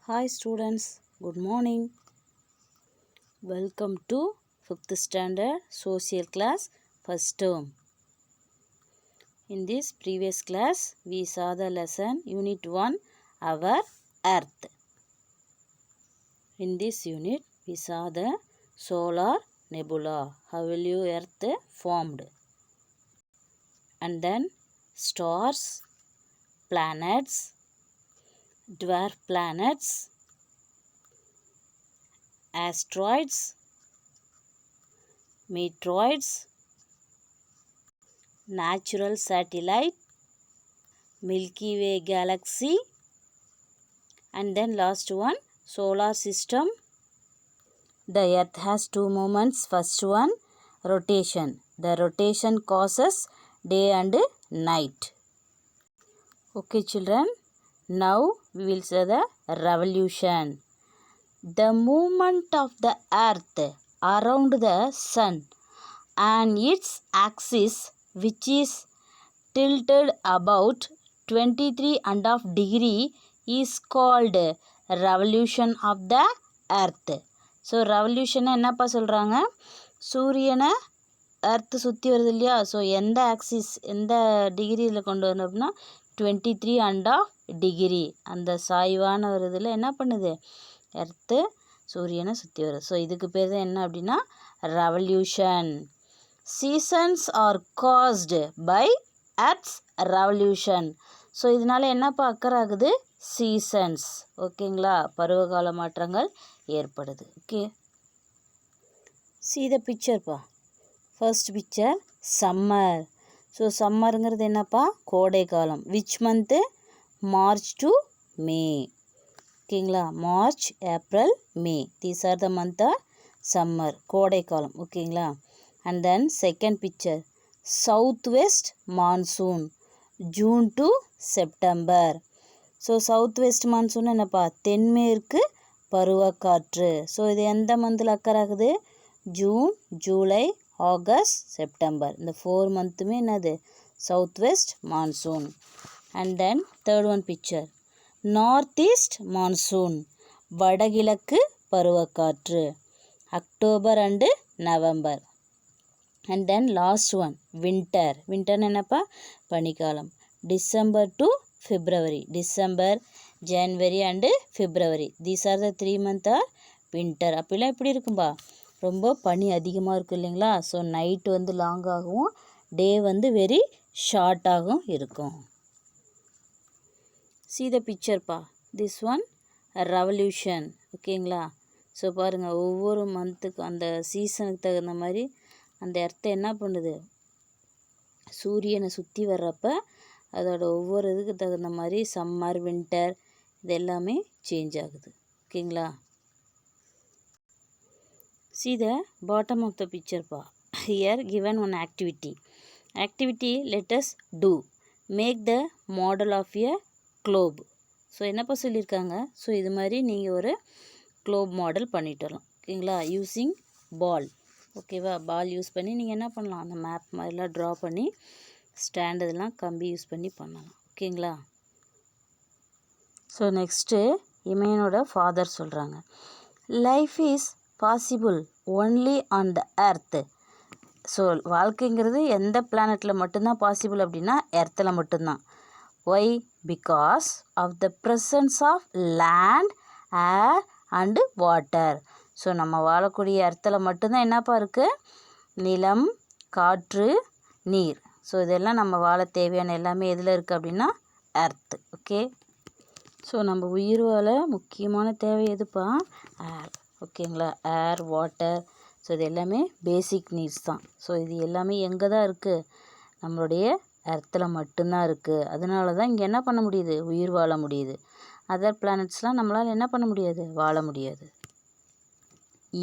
Hi students, good morning. Welcome to 5th standard social class first term. In this previous class, we saw the lesson unit 1, our earth. In this unit, we saw the solar nebula, how will your earth formed. And then stars, planets, dwarf planets, asteroids, meteoroids, natural satellite, Milky Way galaxy, and then last one, solar system. The earth has two moments. First one, rotation. The rotation causes day and night. Okay children, now we will see the revolution. The movement of the earth around the sun and its axis, which is tilted about 23.5 degree, is called revolution of the earth. So ரெவல்யூஷனை என்னப்பா சொல்கிறாங்க, சூரியனை earth சுற்றி வருது இல்லையா, so எந்த axis எந்த டிகிரியில் கொண்டு வரணும் அப்படின்னா 23.5 டிகிரி அந்த சாய்வான ஒரு இதில் என்ன பண்ணுது, எர்த்து சூரியனை சுற்றி வருது. ஸோ இதுக்கு பேர் தான் என்ன அப்படின்னா revolution. Seasons are caused by earth's revolution. So இதனால் என்னப்பா அக்கர் ஆகுது, சீசன்ஸ். ஓகேங்களா, பருவகால மாற்றங்கள் ஏற்படுது. ஓகே, see the picture பா. First picture summer. ஸோ சம்மருங்கிறது என்னப்பா, கோடை காலம். Which month, March to May. ஓகேங்களா, March, April, May, these are the month are summer, கோடை காலம். ஓகேங்களா. And then second picture south west monsoon, June to September. So south west monsoon என்னப்பா, தென்மேற்கு பருவக்காற்று. ஸோ இது எந்த மந்தில் அக்கர் ஆகுது, ஜூன், ஜூலை, ஆகஸ்ட், செப்டம்பர். இந்த 4 மந்த்துமே என்னது, south west monsoon. And then third one picture north east monsoon, வடகிழக்கு பருவக்காற்று, October and November. And then last one winter. வின்டர்னு என்னப்பா, பனிக்காலம், December to February. December, January and February, these are the 3 month are winter. அப்போலாம் எப்படி இருக்கும்பா, ரொம்ப பனி அதிகமாக இருக்கும் இல்லைங்களா. ஸோ நைட்டு வந்து லாங்காகவும் டே வந்து வெரி ஷார்ட்டாகவும் இருக்கும். see the picture-பா, this one revolution. ஓகேங்களா. ஸோ பாருங்கள், ஒவ்வொரு மந்த்துக்கு அந்த சீசனுக்கு தகுந்த மாதிரி அந்த எர்த்தை என்ன பண்ணுது, சூரியனை சுற்றி வர்றப்ப அதோட ஒவ்வொரு இதுக்கு தகுந்த மாதிரி சம்மர், வின்டர் இது எல்லாமே சேஞ்ச் ஆகுது. ஓகேங்களா. see the bottom of the picture-பா. here given one activity. let us do. make the model of a globe. So என்னப்பா சொல்லியிருக்காங்க, ஸோ இது மாதிரி நீங்கள் ஒரு குளோப் மாடல் பண்ணிட்டு வரலாம். ஓகேங்களா, யூஸிங் பால். ஓகேவா, பால் யூஸ் பண்ணி நீங்கள் என்ன பண்ணலாம், அந்த மேப் மாதிரிலாம் ட்ரா பண்ணி ஸ்டாண்ட் இதெல்லாம் கம்பி யூஸ் பண்ணி பண்ணலாம். ஓகேங்களா. ஸோ நெக்ஸ்ட்டு இமயனோட ஃபாதர் சொல்கிறாங்க, life is possible only on the earth. So வாழ்க்கைங்கிறது எந்த பிளானட்டில் மட்டும்தான் பாசிபிள் அப்படின்னா எர்த்தில் மட்டும்தான். Why, because of the presence of land, air and water. So நம்ம வாழக்கூடிய எர்த்தில் மட்டும்தான் என்னப்பா இருக்குது, நிலம், காற்று, நீர். ஸோ இதெல்லாம் நம்ம வாழ தேவையான எல்லாமே எதில் இருக்குது அப்படின்னா எர்த்து. ஓகே. ஸோ நம்ம உயிர் வாழ முக்கியமான தேவை எதுப்பா, ஏர். ஓகேங்களா, ஏர், வாட்டர். ஸோ இது எல்லாமே பேசிக் நீட்ஸ் தான். ஸோ இது எல்லாமே எங்கே தான் இருக்குது, நம்மளுடைய எர்த்தில் மட்டும்தான் இருக்குது. அதனால தான் இங்கே என்ன பண்ண முடியுது, உயிர் வாழ முடியுது. அதர் பிளானட்ஸ்லாம் நம்மளால் என்ன பண்ண முடியாது, வாழ முடியாது.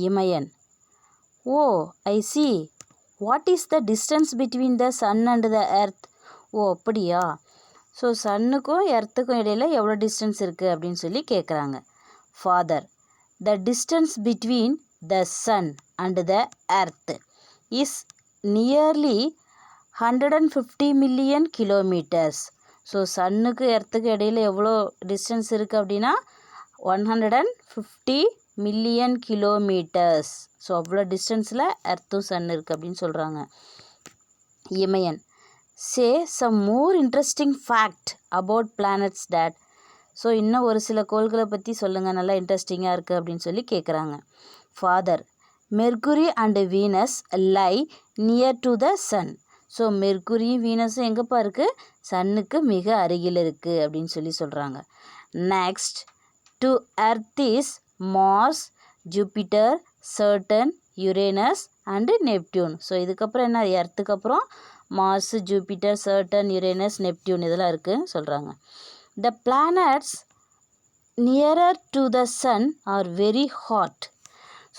Imayan, oh I see, what is the distance between the sun and the earth. ஓ அப்படியா, ஸோ சன்னுக்கும் எர்த்துக்கும் இடையில் எவ்வளோ டிஸ்டன்ஸ் இருக்குது அப்படின்னு சொல்லி கேட்குறாங்க. Father, the distance between the sun and the earth is nearly 150 million kilometres. So சன்னுக்கு எர்த்துக்கு இடையில் எவ்வளோ டிஸ்டன்ஸ் இருக்குது அப்படின்னா 150 மில்லியன் கிலோமீட்டர்ஸ். ஸோ அவ்வளோ டிஸ்டன்ஸில் எர்த்தும் சன் இருக்குது அப்படின்னு சொல்கிறாங்க. Imayan say some more interesting fact about planets dad. So இன்னும் ஒரு சில கோள்களை பற்றி சொல்லுங்கள், நல்லா இன்ட்ரெஸ்டிங்காக இருக்குது அப்படின்னு சொல்லி கேட்குறாங்க. Father Mercury and Venus lie near to the sun. So மெர்க்குரியும் வீனஸும் எங்கேப்பா இருக்குது? சன்னுக்கு மிக அருகில் இருக்குது அப்படின்னு சொல்லி சொல்கிறாங்க. Next to earth is Mars, Jupiter, Saturn, Uranus and Neptune. So இதுக்கப்புறம் என்ன? எர்த்துக்கு அப்புறம் Mars, Jupiter, Saturn, Uranus, Neptune இதெல்லாம் இருக்குன்னு சொல்கிறாங்க. The planets nearer to the sun are very hot.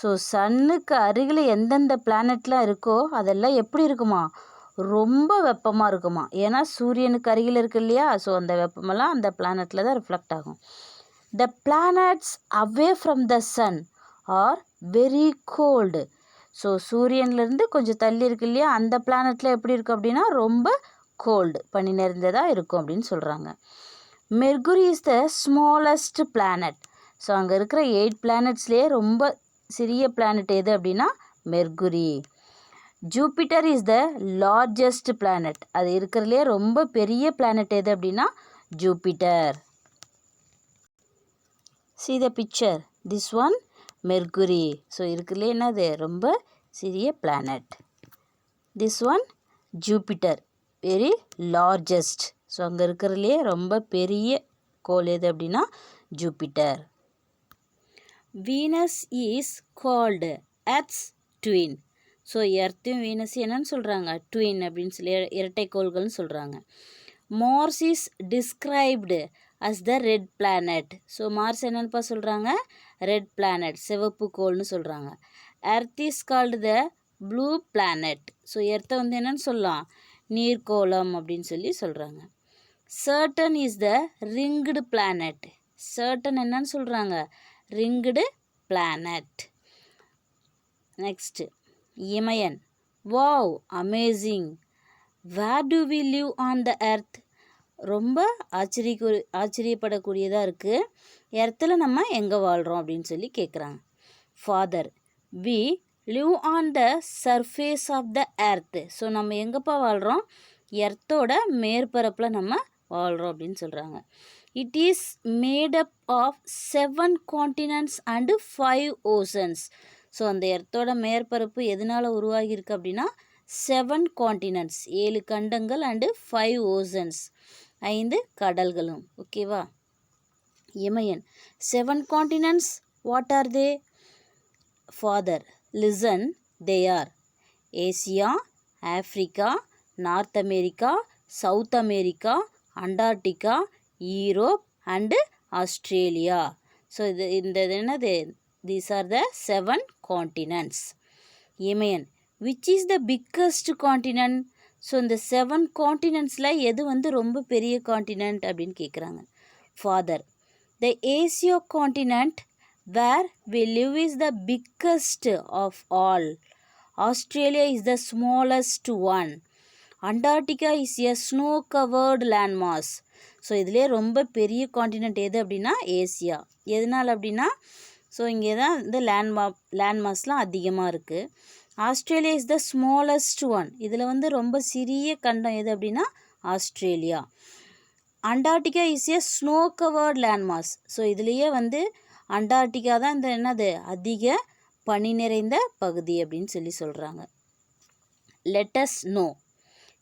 So சன்னுக்கு அருகில் எந்தெந்த பிளானட்லாம் இருக்கோ அதெல்லாம் எப்படி இருக்குமா? ரொம்ப வெப்பமாக இருக்குமா. ஏன்னா சூரியனுக்கு அருகில் இருக்கு இல்லையா? ஸோ அந்த வெப்பமெல்லாம் அந்த பிளானட்டில் தான் ரிஃப்ளெக்ட் ஆகும். The planets away from the sun are very cold. So சூரியன்லேருந்து கொஞ்சம் தள்ளி இருக்கு இல்லையா? அந்த பிளானட்டில் எப்படி இருக்கும் அப்படின்னா ரொம்ப கோல்டு, பனி நிறைந்ததாக இருக்கும் அப்படின்னு சொல்கிறாங்க. Mercury is the smallest planet. So அங்கே இருக்கிற 8 பிளானட்ஸ்லேயே ரொம்ப சிறிய பிளானட் எது அப்படின்னா Mercury. Jupiter is the largest planet. அது இருக்கிறதுலே ரொம்ப பெரிய பிளானட் எது அப்படின்னா Jupiter. See the picture. This one Mercury. So இருக்கிறதுலே என்னது? ரொம்ப சிறிய planet. This one Jupiter, very largest. So அங்கே இருக்கிறதுலே ரொம்ப பெரிய கோள் எது அப்படின்னா Jupiter. Venus is called earth's twin. So எர்த்தையும் வீனஸ் என்னன்னு சொல்கிறாங்க? ட்வின் அப்படின்னு சொல்லி இரட்டை கோள்கள்னு சொல்கிறாங்க. Mars is described as the red planet. So Mars என்னென்னப்பா சொல்கிறாங்க? ரெட் பிளானட், சிவப்பு கோள்னு சொல்கிறாங்க. Earth is called the blue planet. So எர்த்தை வந்து என்னென்னு சொல்லலாம்? நீர்க்கோளம் அப்படின்னு சொல்லி சொல்கிறாங்க. Saturn is the ringed planet. Saturn என்னன்னு சொல்கிறாங்க? Ringed planet. Next Imayan. Wow, amazing. Where do we live on the earth. ரொம்ப ஆச்சரியப்படக்கூடியதாக இருக்குது. எர்த்தில் நம்ம எங்கே வாழ்கிறோம் அப்படின்னு சொல்லி கேட்குறாங்க. Father we live on the surface of the earth. So நம்ம எங்கேப்பா வாழ்கிறோம்? எர்த்தோட மேற்பரப்பில் நம்ம வாழ்கிறோம் அப்படின்னு சொல்கிறாங்க. It is made up of 7 continents and 5 oceans. So அந்த எர்த்தோட மேற்பரப்பு எதனால் உருவாகியிருக்கு அப்படின்னா 7 காண்டினென்ட்ஸ், 7 கண்டங்கள் அண்டு 5 ஓசன்ஸ், 5 கடல்களும். ஓகேவா? Imayan 7 continents, what are they? Father listen, they are Asia, Africa, north America, south America, Antarctica, Europe and Australia. So இந்த என்னது? These are the 7 continents. Imayan which is the biggest continent. So இந்த 7 காண்டினென்ட்ஸில் எது வந்து ரொம்ப பெரிய continent அப்படின்னு கேட்குறாங்க. Father the Asia continent where we live is the biggest of all. Australia is the smallest one. Antarctica is a snow covered landmass. So இதிலே ரொம்ப பெரிய காண்டினென்ட் எது அப்படின்னா ஏசியா. எதனால் அப்படின்னா ஸோ இங்கே தான் இந்த லேண்ட்மாஸ்லாம் அதிகமாக இருக்குது. Australia is the smallest one. இதில் வந்து ரொம்ப சிறிய கண்டம் எது அப்படின்னா Australia. Antarctica is a snow covered landmass. So இதுலேயே வந்து அண்டார்டிகா தான் இந்த என்னது அதிக பனி நிறைந்த பகுதி அப்படின்னு சொல்லி சொல்கிறாங்க. Let's know.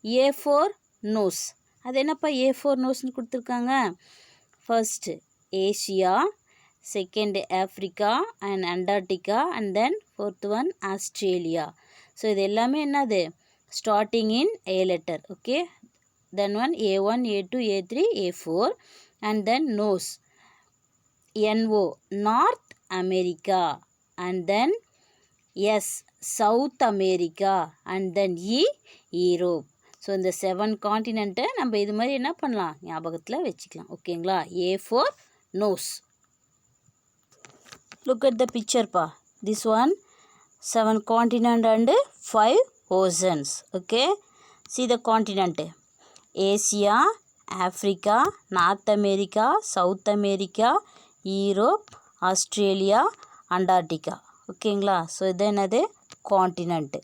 A4 nose. அது என்னப்பா A4 நோஸ்ன்னு கொடுத்துருக்காங்க? First Asia, second Africa and Antarctica and then fourth one Australia. So இது எல்லாமே என்னது? Starting in A letter. Okay, then one A1, A2, A3, A4 and then nose NO, North America and then S South America and then Europe. So இந்த 7 காண்டினென்ட்டை நம்ம இது மாதிரி என்ன பண்ணலாம்? ஞாபகத்தில் வச்சுக்கலாம். ஓகேங்களா? A4 nose. Look at the picture pa. This one 7 continent and 5 oceans. Okay. See the continent. Asia, Africa, North America, South America, Europe, Australia, Antarctica. ஓகேங்களா? ஸோ இது என்னது continent.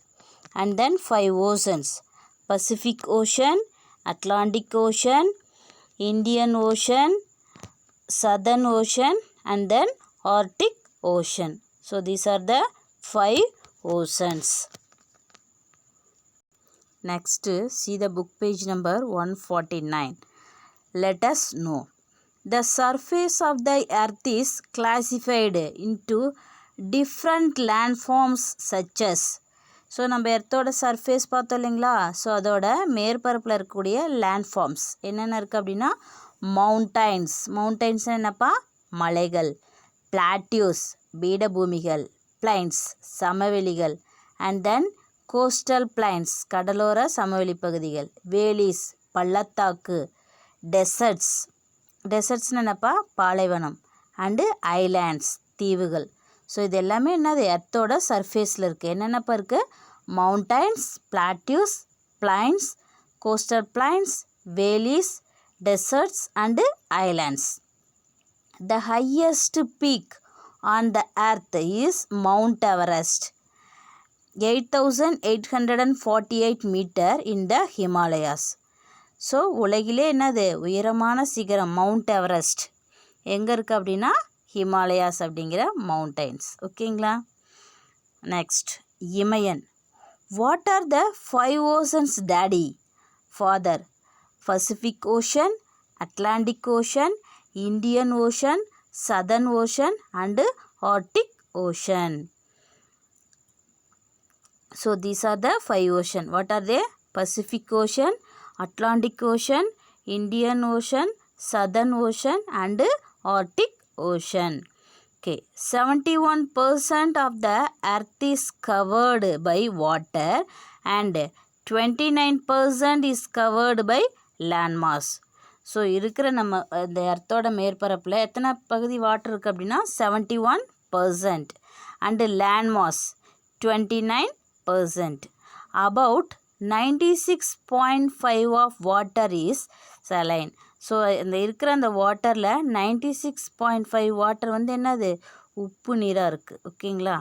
And then 5 oceans: Pacific ocean, Atlantic ocean, Indian ocean, southern ocean, and then Arctic Ocean. So these are the 5 oceans. Next, see the book page number 149. Let us know. The surface of the earth is classified into different landforms such as. So நம்ம எர்த்தோட surface பார்த்தோம் இல்லைங்களா? So அதோட மேற்பரப்பில் இருக்கக்கூடிய landforms என்னென்ன இருக்குது அப்படின்னா, mountains. Mountains என்னப்பா? மலைகள். பிளாட்டியூஸ், பீடபூமிகள். பிளைன்ஸ், சமவெளிகள். அண்ட் தென் கோஸ்டல் பிளைன்ஸ், கடலோர சமவெளி பகுதிகள். வேலிஸ், பள்ளத்தாக்கு. டெசர்ட்ஸ், டெசர்ட்ஸ்னு என்னப்பா? பாலைவனம். அண்டு ஐலாண்ட்ஸ், தீவுகள். ஸோ இது எல்லாமே என்னது? எர்த்தோட சர்ஃபேஸில் இருக்குது. என்னென்னப்பா இருக்குது? Mountains, plateaus, plains, coastal plains, வேலிஸ், deserts and islands. The highest peak on the earth is Mount Everest, 8,848 meter in the Himalayas. So உலகிலே என்னது உயரமான சிகரம்? மவுண்ட் எவரெஸ்ட் எங்கே இருக்குது அப்படின்னா ஹிமாலயாஸ் அப்படிங்கிற மவுண்டைன்ஸ். ஓகேங்களா? Next, Imayan. What are the 5 oceans daddy? Father: Pacific Ocean, Atlantic Ocean, Indian Ocean, Southern Ocean and Arctic Ocean. So these are the 5 oceans. What are they? Pacific Ocean, Atlantic Ocean, Indian Ocean, Southern Ocean and Arctic Ocean. Okay, 71% of the earth is covered by water and 29% is covered by land mass. So இருக்கிற நம்ம இந்த எர்த்தோட மேற்பரப்பில் எத்தனை பகுதி water இருக்குது அப்படின்னா 71%. And land mass 29%. About 96.5 of water is saline. So இந்த இருக்கிற அந்த வாட்டரில் 96.5 வாட்டர் வந்து என்னது? உப்பு நீராக இருக்குது. ஓகேங்களா?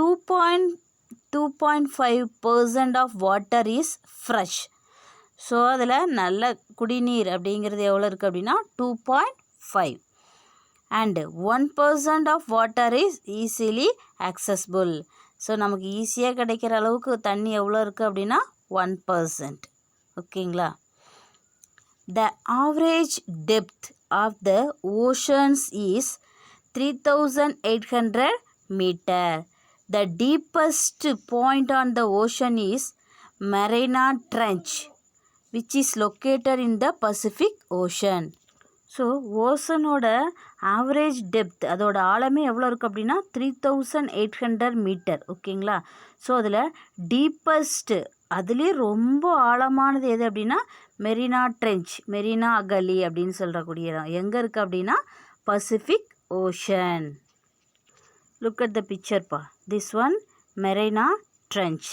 2.5% of water is fresh. So அதில் நல்ல குடிநீர் அப்படிங்கிறது எவ்வளோ இருக்குது அப்படின்னா 2.5. And 1% of water is easily accessible. So நமக்கு ஈஸியாக கிடைக்கிற அளவுக்கு தண்ணி எவ்வளோ இருக்குது அப்படின்னா 1%. ஓகேங்களா? The average depth of the oceans is 3,800 metre. The deepest point on the ocean is Mariana Trench, which is located in the Pacific Ocean. So ஓஷனோட ஆவரேஜ் டெப்த், அதோட ஆழமே எவ்வளோ இருக்குது அப்படின்னா 3,800 மீட்டர். ஓகேங்களா? ஸோ அதில் டீப்பஸ்ட்டு, அதுலேயே ரொம்ப ஆழமானது எது அப்படின்னா மெரினா ட்ரெஞ்ச், மெரினா அகலி அப்படின்னு சொல்கிறக்கூடிய இடம் எங்கே இருக்குது அப்படின்னா Pacific Ocean. Look at the பிக்சர்ப்பா. This one Mariana Trench.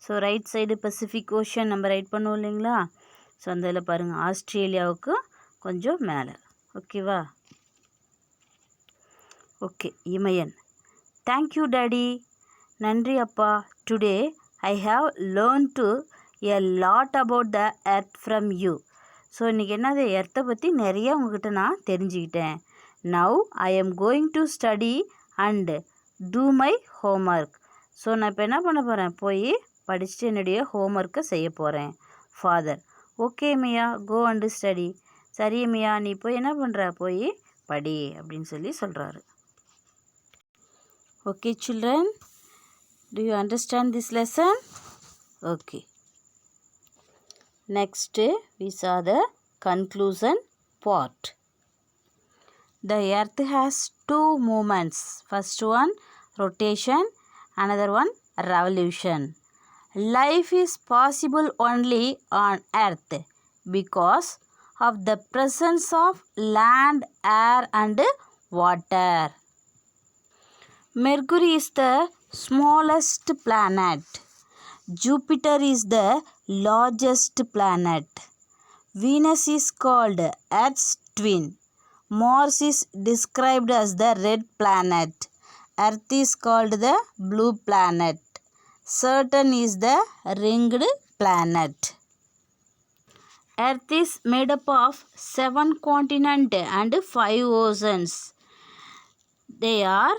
So right side Pacific Ocean நம்ம ரைட் பண்ணுவோம் இல்லைங்களா? ஸோ அந்த இதில் பாருங்கள், ஆஸ்திரேலியாவுக்கு கொஞ்சம் மேலே. ஓகேவா? ஓகே, இமயன். Thank you daddy. நன்றி அப்பா. Today I have learn to a lot about the earth from you. So இன்றைக்கி என்னது எர்த்தை பற்றி நிறைய உங்ககிட்ட நான் தெரிஞ்சுக்கிட்டேன். Now I am going to study and do my homework. So நான் இப்போ என்ன பண்ண போகிறேன்? போய் படிச்சுட்டு என்னுடைய ஹோம்ஒர்க்கை செய்ய போகிறேன். Father: okay Mia, go and study. சரி மியா, நீ போய் என்ன பண்ணுற? போய் படி அப்படின்னு சொல்லி சொல்கிறாரு. Okay children, do you understand this lesson? Okay. Next, we saw the conclusion part. The earth has 2 movements. First one, rotation. Another one, revolution. Life is possible only on earth because of the presence of land, air and water. Mercury is the smallest planet. Jupiter is the largest planet. Venus is called Earth's twin. Mars is described as the red planet. Earth is called the blue planet. Saturn is the ringed planet. Earth is made up of 7 continents and 5 oceans. They are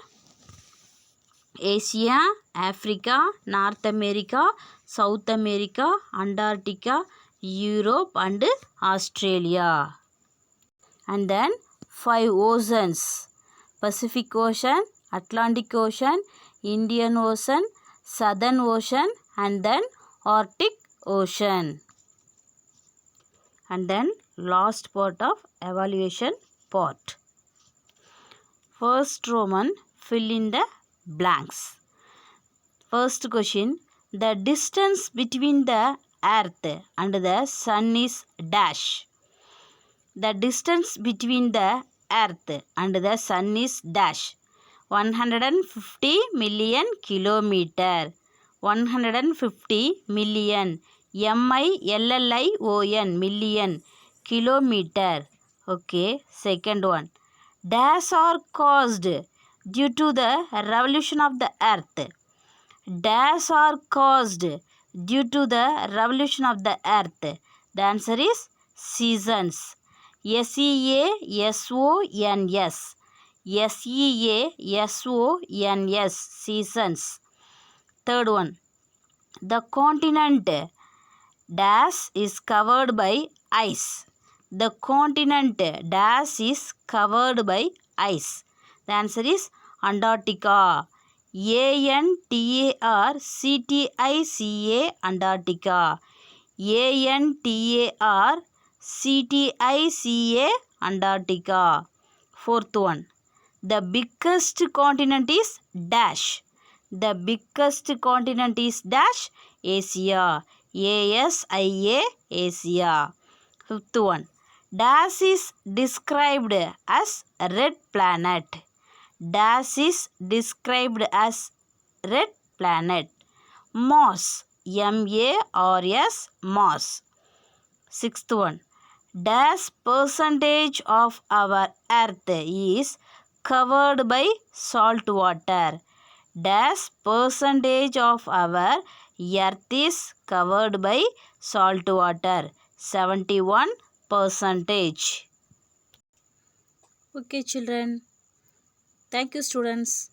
Asia, Africa, North America, South America, Antarctica, Europe and Australia. And then 5 oceans: Pacific Ocean, Atlantic Ocean, Indian Ocean, Southern Ocean and then Arctic Ocean. And then last part of evaluation part. First Roman, fill in the blanks. First question: the distance between the earth and the sun is dash. The distance between the earth and the sun is dash. 150 million kilometer. 150 million. million, million. Kilometer. Okay. Second one. Dash are caused due to the revolution of the earth. Dash are caused due to the revolution of the earth. The answer is seasons. SEASONS. SEASONS. Seasons. Third one. The continent dash is covered by ice. The continent dash is covered by ice. The answer is Antarctica. ANTARCTICA. Antarctica. ANTARCTICA. Antarctica. Fourth one. The biggest continent is dash. The biggest continent is dash. Asia. ASIA. Asia. Fifth one. Dash is described as red planet. Dash is described as red planet. Mars. MARS. Mars. Sixth one. Dash percentage of our earth is covered by salt water. Dash percentage of our earth is covered by salt water. 71%. Okay children. Thank you students.